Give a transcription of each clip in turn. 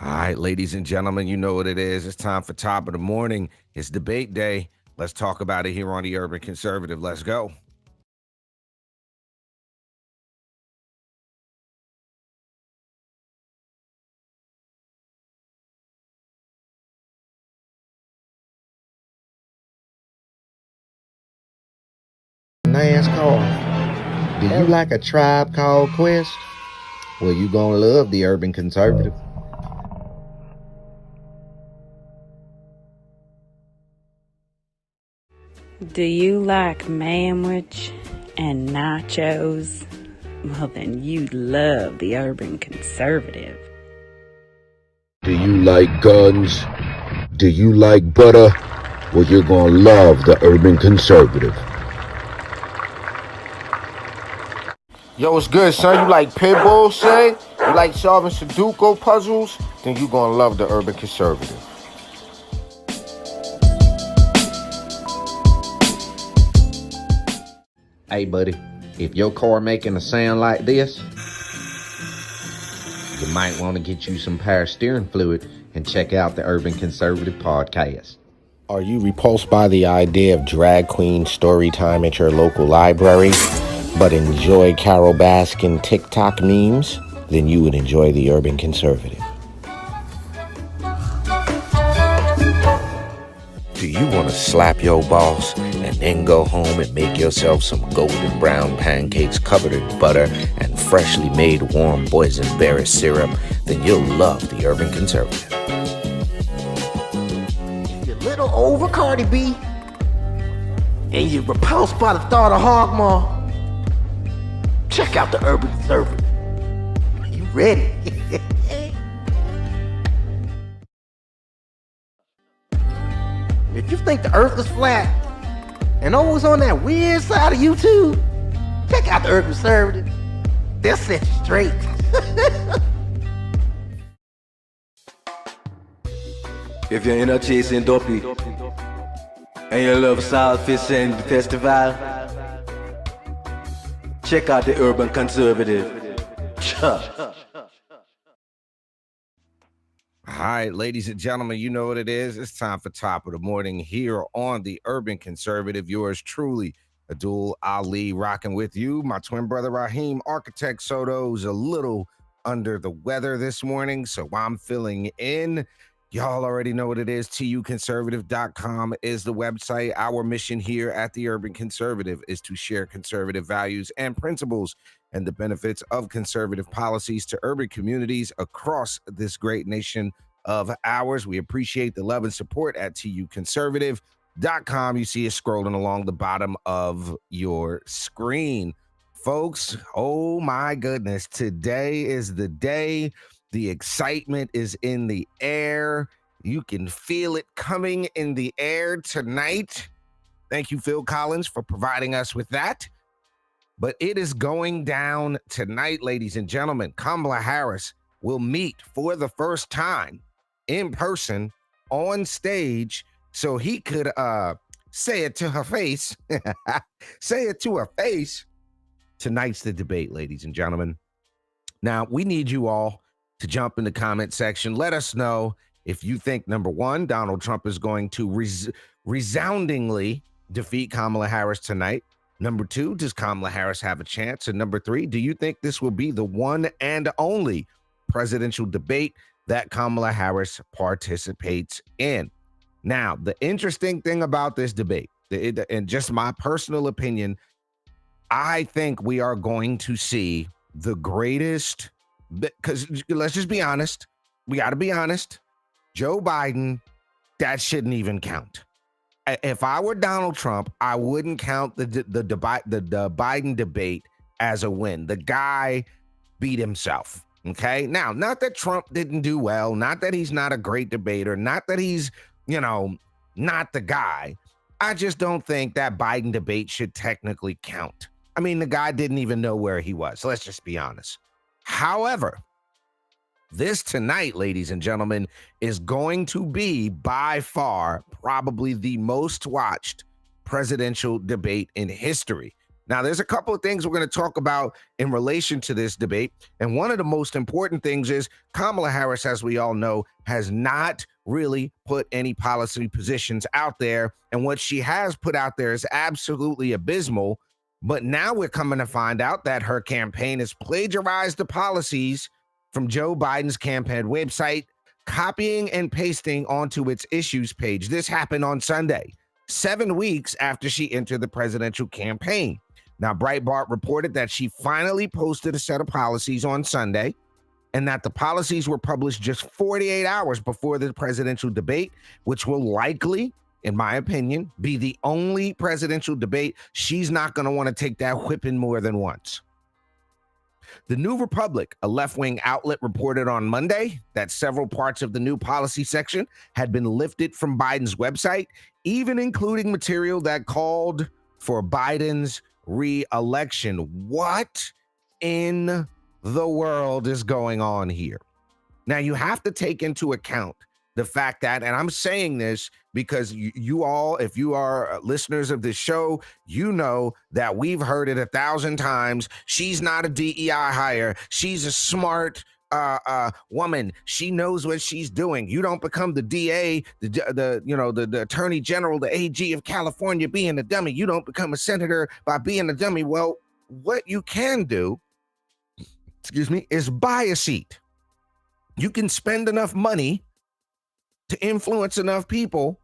All right, ladies and gentlemen, you know what it is. It's time for Top of the Morning. It's debate day. Let's talk about it here on the Urban Conservative. Let's go. NASCAR. Do you like a Tribe Called Quest? Well, you gonna love the Urban Conservative. Do you like manwich and nachos? Well, then you'd love the Urban Conservative. Do you like guns? Do you like butter? Well, you're gonna love the Urban Conservative. Yo, what's good, son? You like pit bulls, say? You like solving Sudoku puzzles? Then you gonna love the Urban Conservative. Hey, buddy, if your car making a sound like this, you might want to get you some power steering fluid and check out the Urban Conservative podcast. Are you repulsed by the idea of drag queen story time at your local library, but enjoy Carol Baskin TikTok memes? Then you would enjoy the Urban Conservative. Do you want to slap your boss and then go home and make yourself some golden brown pancakes covered in butter and freshly made warm boysenberry syrup? Then you'll love the Urban Conservative. If you're a little over Cardi B and you're repulsed by the thought of Hogmaw, check out the Urban Conservative. You ready? If you think the earth is flat and always on that weird side of YouTube, check out the Urban Conservative. They'll set you straight. If you're in a chasing dopey and you love solid fish and festival, check out the Urban Conservative. All right, ladies and gentlemen, you know what it is. It's time for Top of the Morning here on the Urban Conservative. Yours truly, Abdul Ali, rocking with you. My twin brother Raheem, Architect Soto's a little under the weather this morning, so I'm filling in. Y'all already know what it is. TUconservative.com is the website. Our mission here at the Urban Conservative is to share conservative values and principles and the benefits of conservative policies to urban communities across this great nation of ours. We appreciate the love and support at TUconservative.com. You see it scrolling along the bottom of your screen. Folks, oh my goodness, today is the day. The excitement is in the air. You can feel it coming in the air tonight. Thank you, Phil Collins, for providing us with that. But it is going down tonight, ladies and gentlemen. Kamala Harris will meet for the first time in person on stage so he could say it to her face. Say it to her face. Tonight's the debate, ladies and gentlemen. Now, we need you all to jump in the comment section. Let us know if you think, number one, Donald Trump is going to resoundingly defeat Kamala Harris tonight. Number two, does Kamala Harris have a chance? And number three, do you think this will be the one and only presidential debate that Kamala Harris participates in? Now, the interesting thing about this debate, and just my personal opinion, I think we are going to see the greatest, because let's just be honest. We got to be honest. Joe Biden, that shouldn't even count. If I were Donald Trump, I wouldn't count the Biden debate as a win. The guy beat himself. Okay. Now, not that Trump didn't do well, not that he's not a great debater, not that he's, not the guy. I just don't think that Biden debate should technically count. I mean, the guy didn't even know where he was. Let's just be honest. However, this tonight, ladies and gentlemen, is going to be by far probably the most watched presidential debate in history. Now, there's a couple of things we're going to talk about in relation to this debate. And one of the most important things is Kamala Harris, as we all know, has not really put any policy positions out there. And what she has put out there is absolutely abysmal. But now we're coming to find out that her campaign has plagiarized the policies from Joe Biden's campaign website, copying and pasting onto its issues page. This happened on Sunday, 7 weeks after she entered the presidential campaign. Now, Breitbart reported that she finally posted a set of policies on Sunday and that the policies were published just 48 hours before the presidential debate, which will likely, in my opinion, be the only presidential debate she's not going to want to take that whipping more than once. The New Republic, a left-wing outlet, reported on Monday that several parts of the new policy section had been lifted from Biden's website, even including material that called for Biden's re-election. What in the world is going on here? Now, you have to take into account the fact that, and I'm saying this because you all, if you are listeners of this show, you know that we've heard it 1,000 times. She's not a DEI hire. She's a smart woman. She knows what she's doing. You don't become the DA, the Attorney General, the AG of California being a dummy. You don't become a senator by being a dummy. Well, what you can do, is buy a seat. You can spend enough money to influence enough people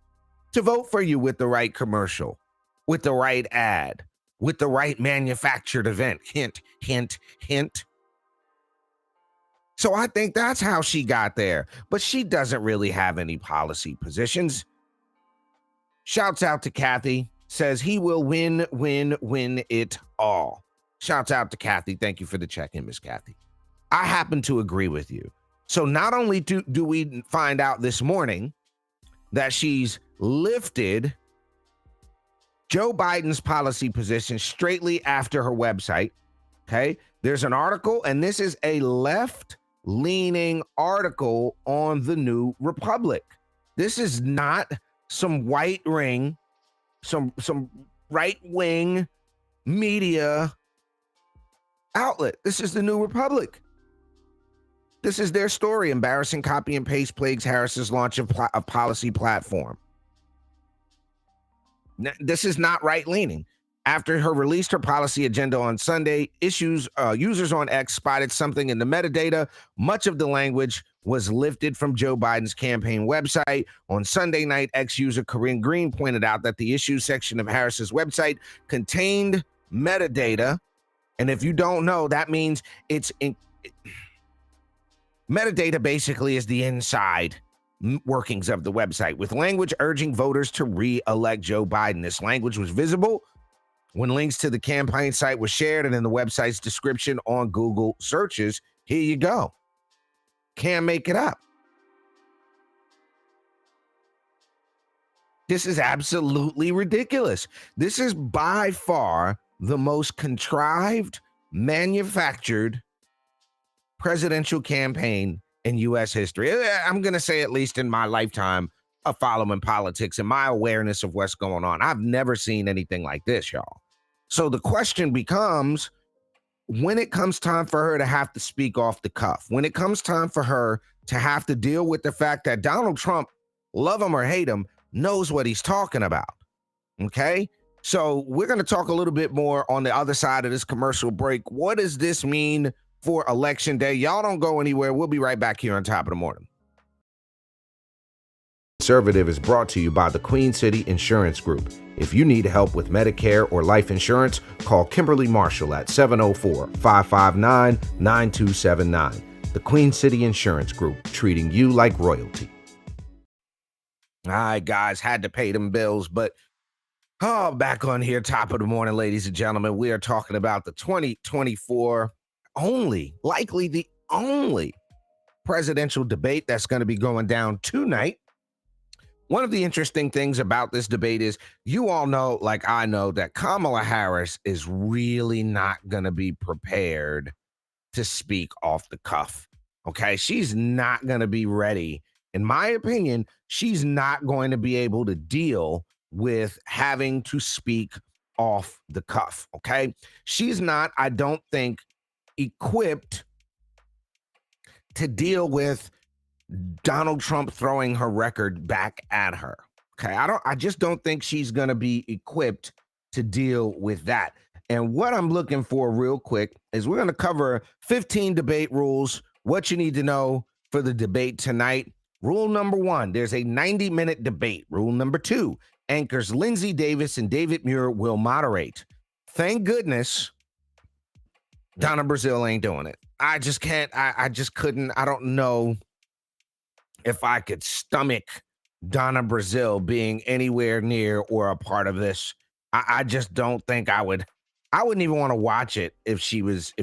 to vote for you with the right commercial, with the right ad, with the right manufactured event. Hint, hint, hint. So I think that's how she got there. But she doesn't really have any policy positions. Shouts out to Kathy. Says he will win it all. Shouts out to Kathy. Thank you for the check-in, Miss Kathy. I happen to agree with you. So not only do we find out this morning that she's lifted Joe Biden's policy position straightly after her website, okay? There's an article, and this is a left-leaning article on the New Republic. This is not some white ring, some right-wing media outlet. This is the New Republic. This is their story. Embarrassing copy and paste plagues Harris's launch of policy platform. This is not right-leaning. After her released her policy agenda on Sunday, users on X spotted something in the metadata. Much of the language was lifted from Joe Biden's campaign website. On Sunday night, X user Corinne Green pointed out that the issues section of Harris's website contained metadata. And if you don't know, that means metadata basically is the inside workings of the website, with language urging voters to re-elect Joe Biden. This language was visible when links to the campaign site were shared and in the website's description on Google searches. Here you go. Can't make it up. This is absolutely ridiculous. This is by far the most contrived, manufactured presidential campaign in U.S. history. I'm going to say at least in my lifetime of following politics and my awareness of what's going on. I've never seen anything like this, y'all. So the question becomes, when it comes time for her to have to speak off the cuff, when it comes time for her to have to deal with the fact that Donald Trump, love him or hate him, knows what he's talking about, okay? So we're going to talk a little bit more on the other side of this commercial break. What does this mean for Election Day? Y'all don't go anywhere. We'll be right back here on Top of the Morning. Conservative is brought to you by the Queen City Insurance Group. If you need help with Medicare or life insurance, call Kimberly Marshall at 704-559-9279. The Queen City Insurance Group, treating you like royalty. All right, guys, had to pay them bills, but back on here, Top of the Morning, ladies and gentlemen. We are talking about the 2024 likely the only presidential debate that's going to be going down tonight. One of the interesting things about this debate is you all know, like I know, that Kamala Harris is really not going to be prepared to speak off the cuff. Okay, she's not going to be ready. In my opinion, she's not going to be able to deal with having to speak off the cuff, okay? She's not, I don't think, equipped to deal with Donald Trump throwing her record back at her. Okay. I just don't think she's going to be equipped to deal with that. And what I'm looking for real quick is we're going to cover 15 debate rules, what you need to know for the debate tonight. Rule number 1, there's a 90-minute debate. Rule number 2, anchors Lindsey Davis and David Muir will moderate. Thank goodness Donna Brazile ain't doing it. I just can't, I just couldn't, I don't know if I could stomach Donna Brazile being anywhere near or a part of this. I just don't think I wouldn't even want to watch it if she was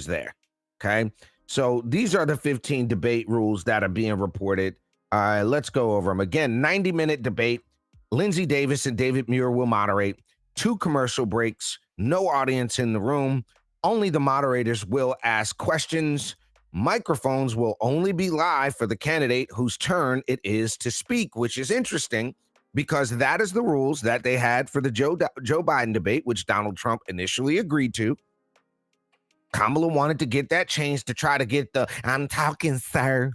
there. Okay. So these are the 15 debate rules that are being reported. Let's go over them again. 90-minute debate. Lindsey Davis and David Muir will moderate. 2 commercial breaks. No audience in the room. Only the moderators will ask questions. Microphones will only be live for the candidate whose turn it is to speak, which is interesting because that is the rules that they had for the Joe Biden debate, which Donald Trump initially agreed to. Kamala wanted to get that changed to try to get the, I'm talking, sir.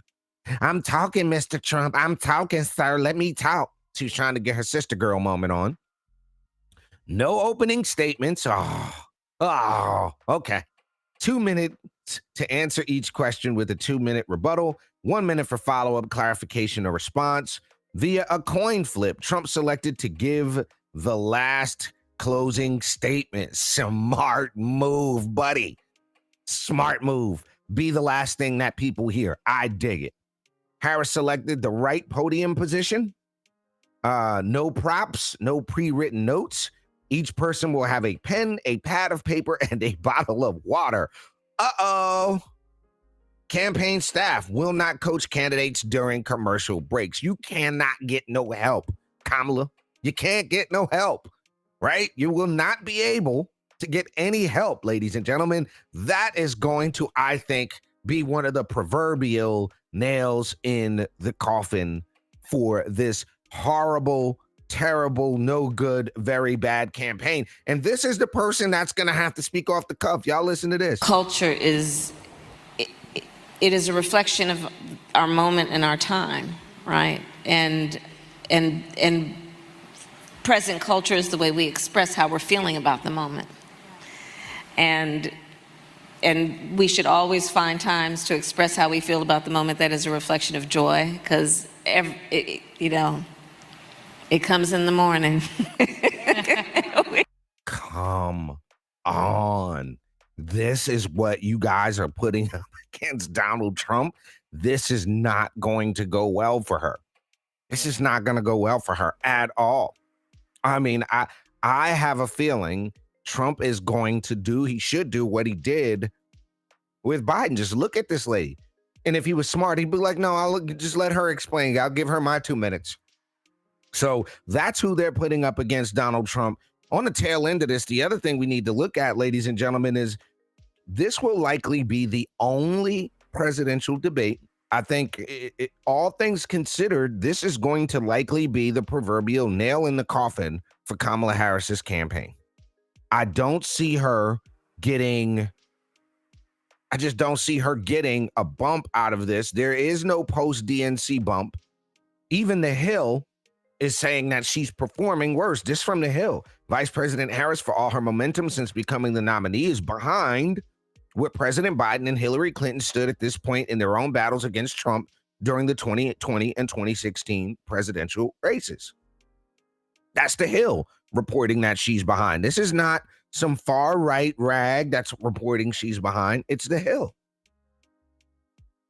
I'm talking, Mr. Trump. I'm talking, sir. Let me talk. She was trying to get her sister girl moment on. No opening statements. Oh, okay. 2 minutes to answer each question with a 2-minute rebuttal, 1 minute for follow-up, clarification, or response. Via a coin flip, Trump selected to give the last closing statement. Smart move, buddy. Smart move. Be the last thing that people hear. I dig it. Harris selected the right podium position. No props, no pre-written notes. Each person will have a pen, a pad of paper, and a bottle of water. Uh-oh. Campaign staff will not coach candidates during commercial breaks. You cannot get no help, Kamala. You can't get no help, right? You will not be able to get any help, ladies and gentlemen. That is going to, I think, be one of the proverbial nails in the coffin for this horrible, terrible, no good, very bad campaign. And this is the person that's going to have to speak off the cuff. Y'all listen to this. Culture is, it is a reflection of our moment and our time, right? And present culture is the way we express how we're feeling about the moment. And we should always find times to express how we feel about the moment that is a reflection of joy, because it comes in the morning. Come on. This is what you guys are putting up against Donald Trump. This is not going to go well for her. This is not going to go well for her at all. I mean, I have a feeling Trump is going to do, he should do what he did with Biden. Just look at this lady. And if he was smart, he'd be like, no, I'll just let her explain. I'll give her my 2 minutes. So that's who they're putting up against Donald Trump. On the tail end of this, the other thing we need to look at, ladies and gentlemen, is this will likely be the only presidential debate. I think all things considered, this is going to likely be the proverbial nail in the coffin for Kamala Harris's campaign. I don't see her getting a bump out of this. There is no post-DNC bump. Even The Hill is saying that she's performing worse. This from The Hill. Vice President Harris, for all her momentum since becoming the nominee, is behind where President Biden and Hillary Clinton stood at this point in their own battles against Trump during the 2020 and 2016 presidential races. That's The Hill reporting that she's behind. This is not some far-right rag that's reporting she's behind. It's The Hill.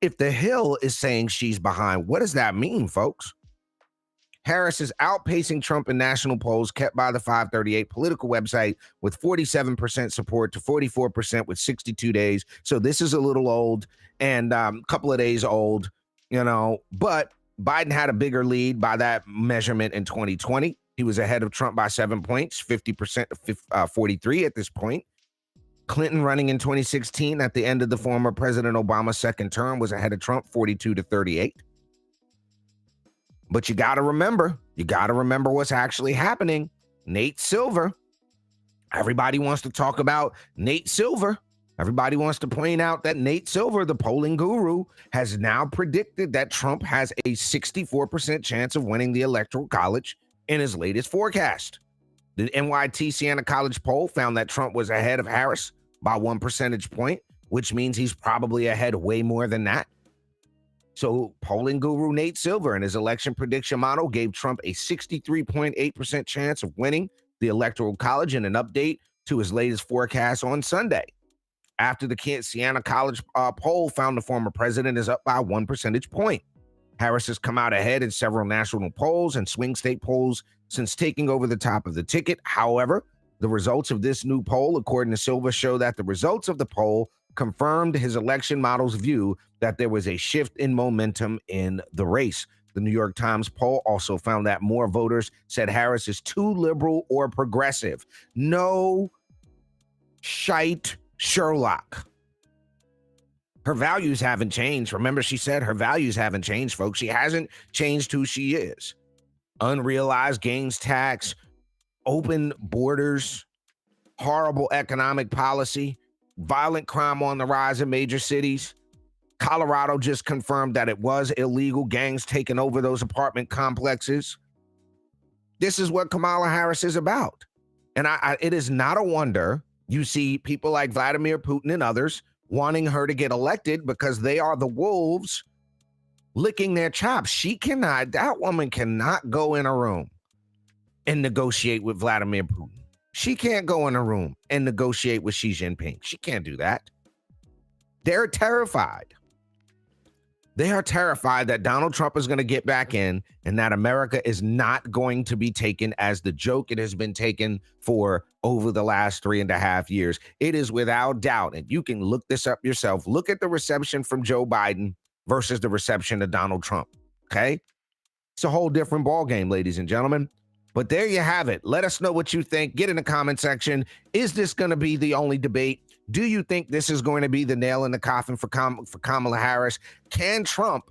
If The Hill is saying she's behind, what does that mean, folks? Harris is outpacing Trump in national polls kept by the 538 political website with 47% support to 44% with 62 days. So this is a little old and a couple of days old, but Biden had a bigger lead by that measurement in 2020. He was ahead of Trump by 7 points, 50% to 43 at this point. Clinton, running in 2016 at the end of the former President Obama's second term, was ahead of Trump 42 to 38. But you got to remember what's actually happening. Nate Silver, Everybody wants to talk about Nate Silver. Everybody wants to point out that Nate Silver, the polling guru, has now predicted that Trump has a 64% chance of winning the Electoral College in his latest forecast. The NYT Siena College poll found that Trump was ahead of Harris by 1 percentage point, which means he's probably ahead way more than that. So polling guru Nate Silver in his election prediction model gave Trump a 63.8% chance of winning the Electoral College in an update to his latest forecast on Sunday. After the Siena College poll found the former president is up by 1 percentage point. Harris has come out ahead in several national polls and swing state polls since taking over the top of the ticket. However, the results of this new poll, according to Silver, show that the results of the poll confirmed his election model's view that there was a shift in momentum in the race. The New York Times poll also found that more voters said Harris is too liberal or progressive. No shite Sherlock. Her values haven't changed. Remember, she said her values haven't changed, folks. She hasn't changed who she is. Unrealized gains tax, open borders, horrible economic policy, violent crime on the rise in major cities. Colorado just confirmed that it was illegal, gangs taking over those apartment complexes. This is what Kamala Harris is about. And it is not a wonder you see people like Vladimir Putin and others wanting her to get elected because they are the wolves licking their chops. That woman cannot go in a room and negotiate with Vladimir Putin. She can't go in a room and negotiate with Xi Jinping. She can't do that. They're terrified. They are terrified that Donald Trump is going to get back in and that America is not going to be taken as the joke it has been taken for over the last 3.5 years. It is without doubt, and you can look this up yourself. Look at the reception from Joe Biden versus the reception of Donald Trump, okay? It's a whole different ballgame, ladies and gentlemen. But there you have it. Let us know what you think. Get in the comment section. Is this going to be the only debate? Do you think this is going to be the nail in the coffin for Kamala Harris? Can Trump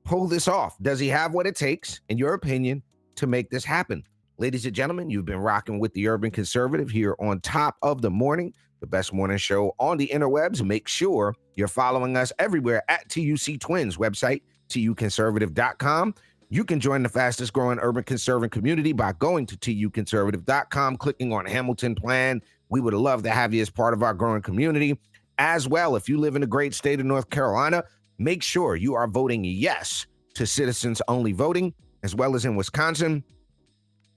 pull this off? Does he have what it takes, in your opinion, to make this happen? Ladies and gentlemen, you've been rocking with the Urban Conservative here on Top of the Morning, the best morning show on the interwebs. Make sure you're following us everywhere at TUC Twins website, tuconservative.com. You can join the fastest growing urban conservative community by going to tuconservative.com, clicking on Hamilton Plan. We would love to have you as part of our growing community. As well, if you live in the great state of North Carolina, make sure you are voting yes to citizens-only voting, as well as in Wisconsin.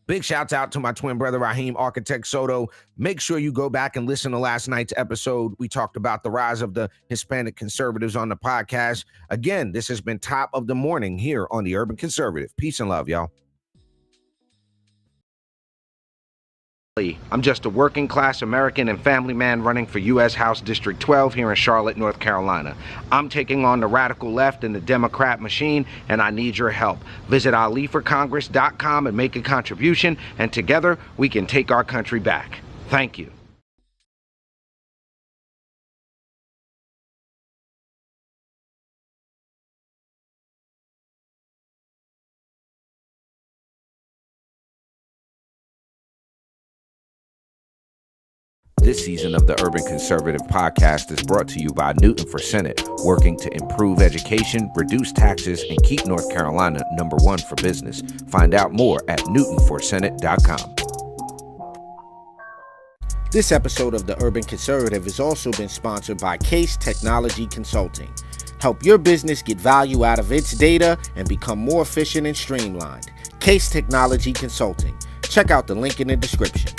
Big shouts out to my twin brother, Raheem Architect Soto. Make sure you go back and listen to last night's episode. We talked about the rise of the Hispanic conservatives on the podcast. Again, this has been Top of the Morning here on the Urban Conservative. Peace and love, y'all. I'm just a working class American and family man running for U.S. House District 12 here in Charlotte, North Carolina. I'm taking on the radical left and the Democrat machine, and I need your help. Visit AliForCongress.com and make a contribution, and together we can take our country back. Thank you. This season of the Urban Conservative Podcast is brought to you by Newton for Senate, working to improve education, reduce taxes, and keep North Carolina #1 for business. Find out more at newtonforsenate.com. This episode of the Urban Conservative has also been sponsored by Case Technology Consulting. Help your business get value out of its data and become more efficient and streamlined. Case Technology Consulting. Check out the link in the description.